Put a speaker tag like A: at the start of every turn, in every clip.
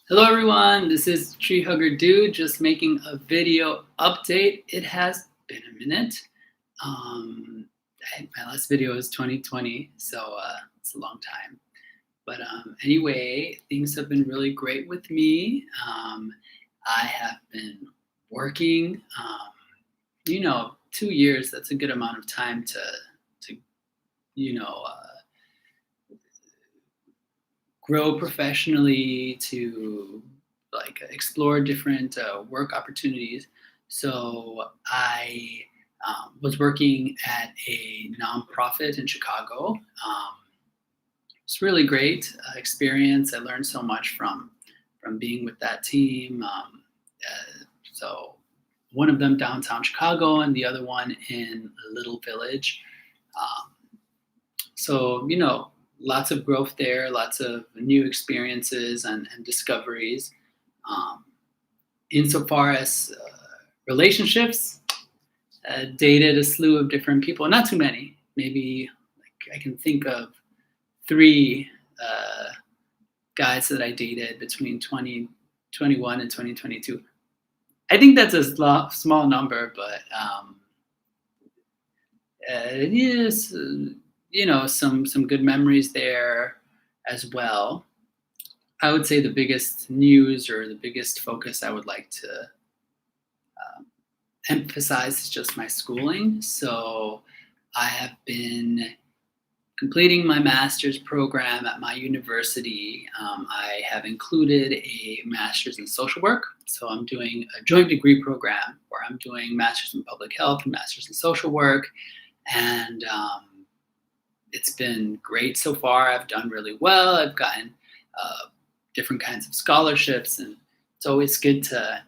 A: Hello everyone, this is Tree Hugger Dude, just making a video update. It has been a minute. Um, my last video was 2020, so it's a long time. But anyway, things have been really great with me. I have been working, 2 years, that's a good amount of time to you know, uh, grow professionally, to like explore different work opportunities. So I was working at a nonprofit in Chicago. It's really great experience. I learned so much from being with that team. So one of them downtown Chicago, and the other one in a little village. Um, so lots of growth there, lots of new experiences and discoveries. Um, Insofar as relationships, dated a slew of different people, not too many. Maybe like I can think of three guys that I dated between 2021 and 2022. I think that's a small number, but it is, some good memories there as well. I would say the biggest news or the biggest focus I would like to emphasize is just my schooling. So I have been completing my master's program at my university. I have included a master's in social work. So I'm doing a joint degree program where I'm doing master's in public health and master's in social work. And it's been great so far. I've done really well. I've gotten different kinds of scholarships, and it's always good to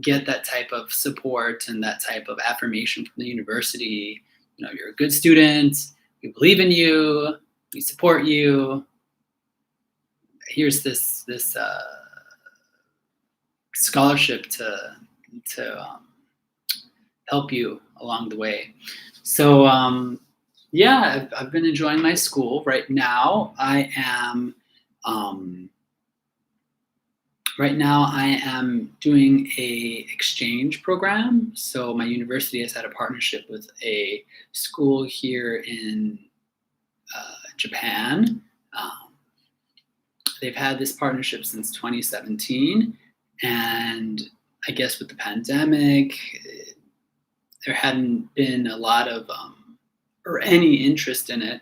A: get that type of support and that type of affirmation from the university. You're a good student. We believe in you. We support you. Here's this scholarship to help you along the way. So I've been enjoying my school. Right now, I am doing a exchange program. So my university has had a partnership with a school here in Japan. They've had this partnership since 2017, and I guess with the pandemic, there hadn't been a lot of or any interest in it.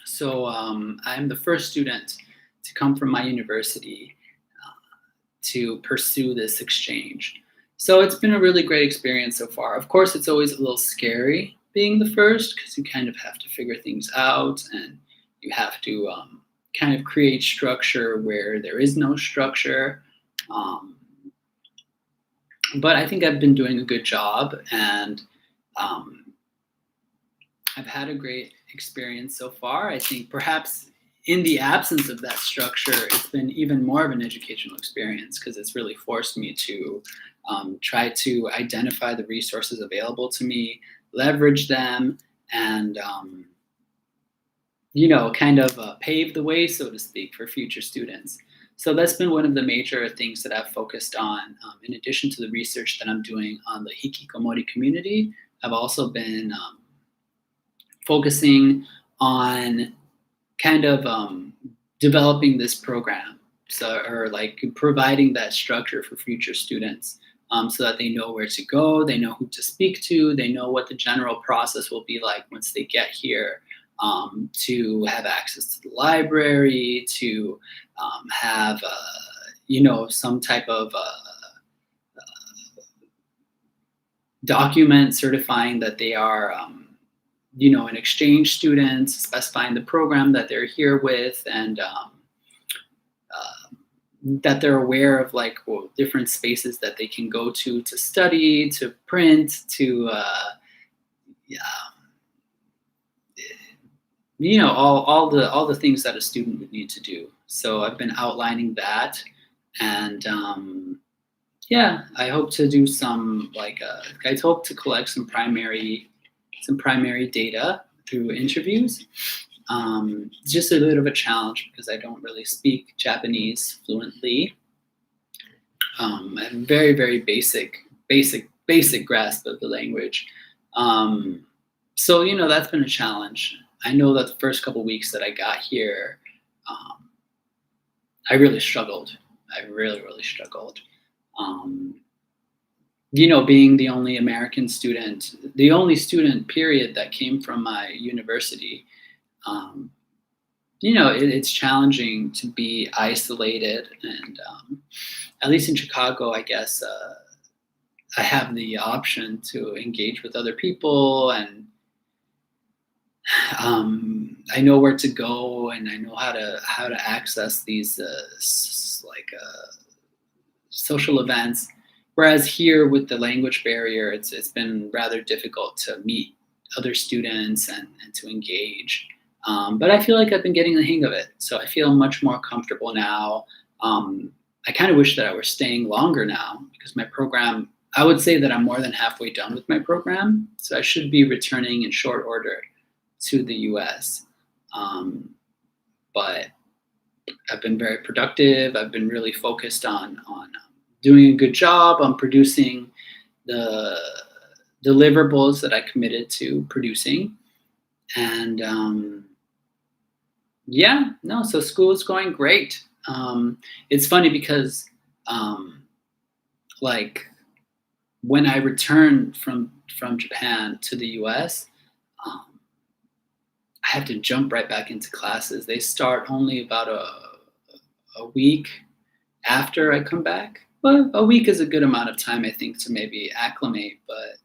A: So I'm the first student to come from my university to pursue this exchange. So it's been a really great experience so far. Of course, it's always a little scary being the first because you kind of have to figure things out, and you have to kind of create structure where there is no structure. But I think I've been doing a good job, and I've had a great experience so far. I think perhaps in the absence of that structure, it's been even more of an educational experience because it's really forced me to try to identify the resources available to me, leverage them, and kind of pave the way, so to speak, for future students. So that's been one of the major things that I've focused on. In addition to the research that I'm doing on the hikikomori community, I've also been focusing on kind of developing this program, or like providing that structure for future students, so that they know where to go, they know who to speak to, they know what the general process will be like once they get here, to have access to the library, to have some type of document certifying that they are an exchange student, specifying the program that they're here with, and that they're aware of different spaces that they can go to study, to print, to all the things that a student would need to do. So I've been outlining that, and I hope to do some I hope to collect some primary data through interviews. It's just a bit of a challenge because I don't really speak Japanese fluently. I have very, very basic grasp of the language. Um, so, that's been a challenge. I know that the first couple weeks that I got here, um, I really struggled. I really, really struggled. Um, Being the only American student, the only student period that came from my university, um, it's challenging to be isolated. And at least in Chicago, I guess I have the option to engage with other people, and I know where to go, and I know how to access these social events. Whereas here with the language barrier, it's been rather difficult to meet other students and to engage. But I feel like I've been getting the hang of it, so I feel much more comfortable now. I kind of wish that I were staying longer now because my program. I would say that I'm more than halfway done with my program, so I should be returning in short order to the U.S. But I've been very productive. I've been really focused on doing a good job on producing the deliverables that I committed to producing. And yeah, no, so school is going great. It's funny because like when I returned from Japan to the U.S., um, I have to jump right back into classes. They start only about a week after I come back. Well, a week is a good amount of time, I think, to maybe acclimate. But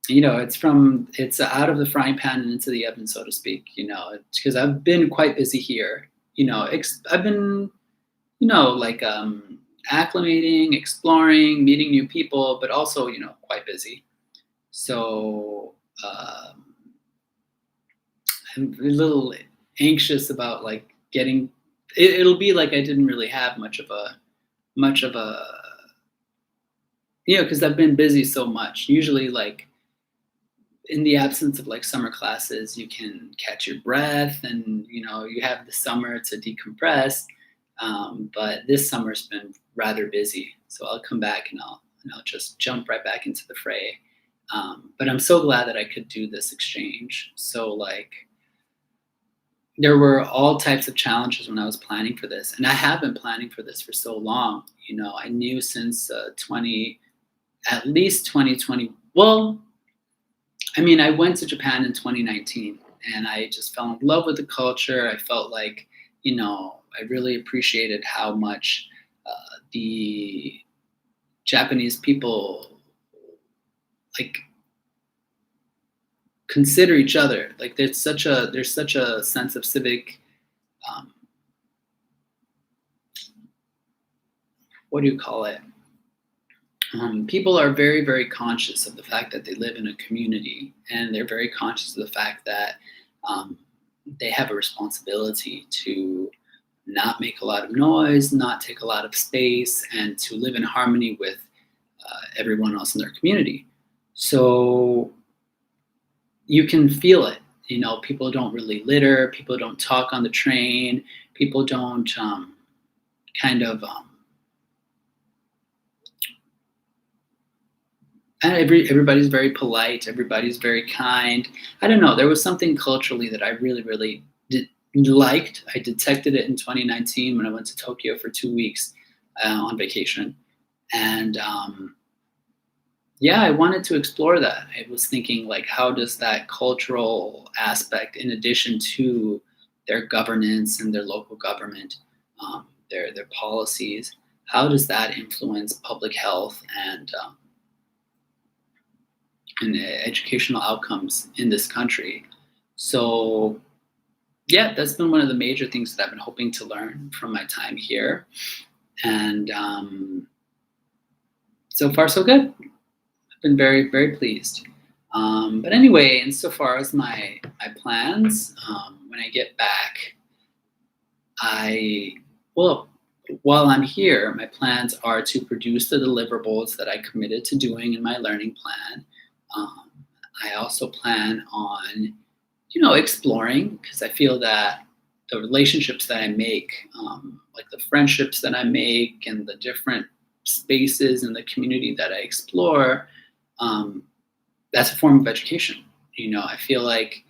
A: it's out of the frying pan and into the oven, so to speak. Because I've been quite busy here. I've been like acclimating, exploring, meeting new people, but also quite busy. So I'm a little anxious about like getting. It'll be like I didn't really have much of a because I've been busy so much. Usually, like in the absence of like summer classes, you can catch your breath, and you have the summer to decompress. But this summer's been rather busy, so I'll come back and I'll just jump right back into the fray. But I'm so glad that I could do this exchange. So like there were all types of challenges when I was planning for this, and I have been planning for this for so long. I knew since at least 2020. Well, I mean, I went to Japan in 2019, and I just fell in love with the culture. I felt like, I really appreciated how much the Japanese people like consider each other. Like there's such a sense of civic. Um, what do you call it? People are very, very conscious of the fact that they live in a community, and they're very conscious of the fact that they have a responsibility to not make a lot of noise, not take a lot of space, and to live in harmony with everyone else in their community. So you can feel it. People don't really litter. People don't talk on the train. People don't everybody's very polite. Everybody's very kind. I don't know. There was something culturally that I really, really liked. I detected it in 2019 when I went to Tokyo for 2 weeks on vacation. And yeah, I wanted to explore that. I was thinking, like, how does that cultural aspect, in addition to their governance and their local government, their policies, how does that influence public health and educational outcomes in this country? So, yeah, that's been one of the major things that I've been hoping to learn from my time here. And so far, so good. I've been very, very pleased. But anyway, insofar as my plans, when I get back, while I'm here, my plans are to produce the deliverables that I committed to doing in my learning plan. I also plan on, exploring, because I feel that the relationships that I make, like the friendships that I make and the different spaces in the community that I explore, um, that's a form of education. I feel like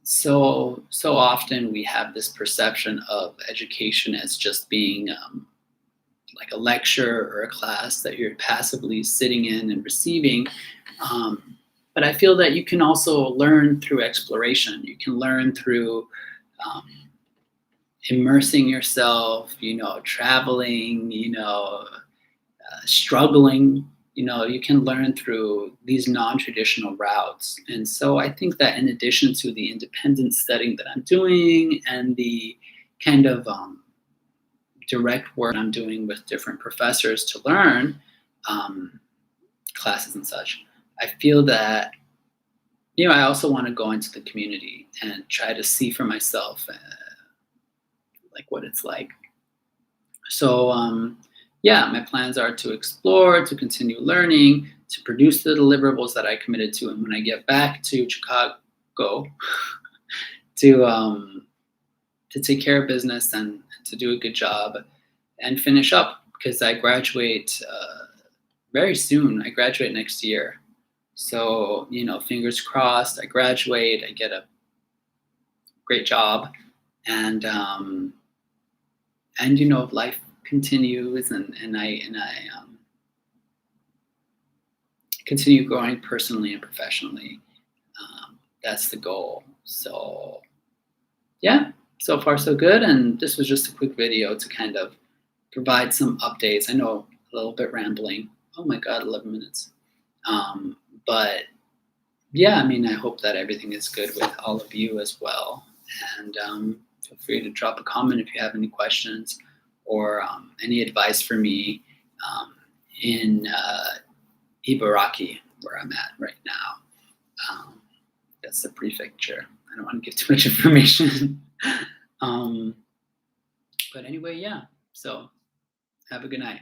A: so often we have this perception of education as just being like a lecture or a class that you're passively sitting in and receiving. But I feel that you can also learn through exploration. You can learn through um, immersing yourself, traveling, struggling. You can learn through these non-traditional routes. And so I think that in addition to the independent studying that I'm doing and the kind of direct work I'm doing with different professors to learn um, classes and such, I feel that I also want to go into the community and try to see for myself like what it's like. So yeah, my plans are to explore, to continue learning, to produce the deliverables that I committed to, and when I get back to Chicago, to take care of business and to do a good job and finish up, because I graduate very soon. I graduate next year. So, fingers crossed, I graduate, I get a great job, and life continues, and I continue growing personally and professionally. That's the goal. So yeah, so far so good. And this was just a quick video to kind of provide some updates. I know, a little bit rambling. Oh my God, 11 minutes. But yeah, I hope that everything is good with all of you as well. And feel free to drop a comment if you have any questions or any advice for me in Ibaraki, where I'm at right now. That's the prefecture. I don't want to give too much information. But anyway, yeah. So have a good night.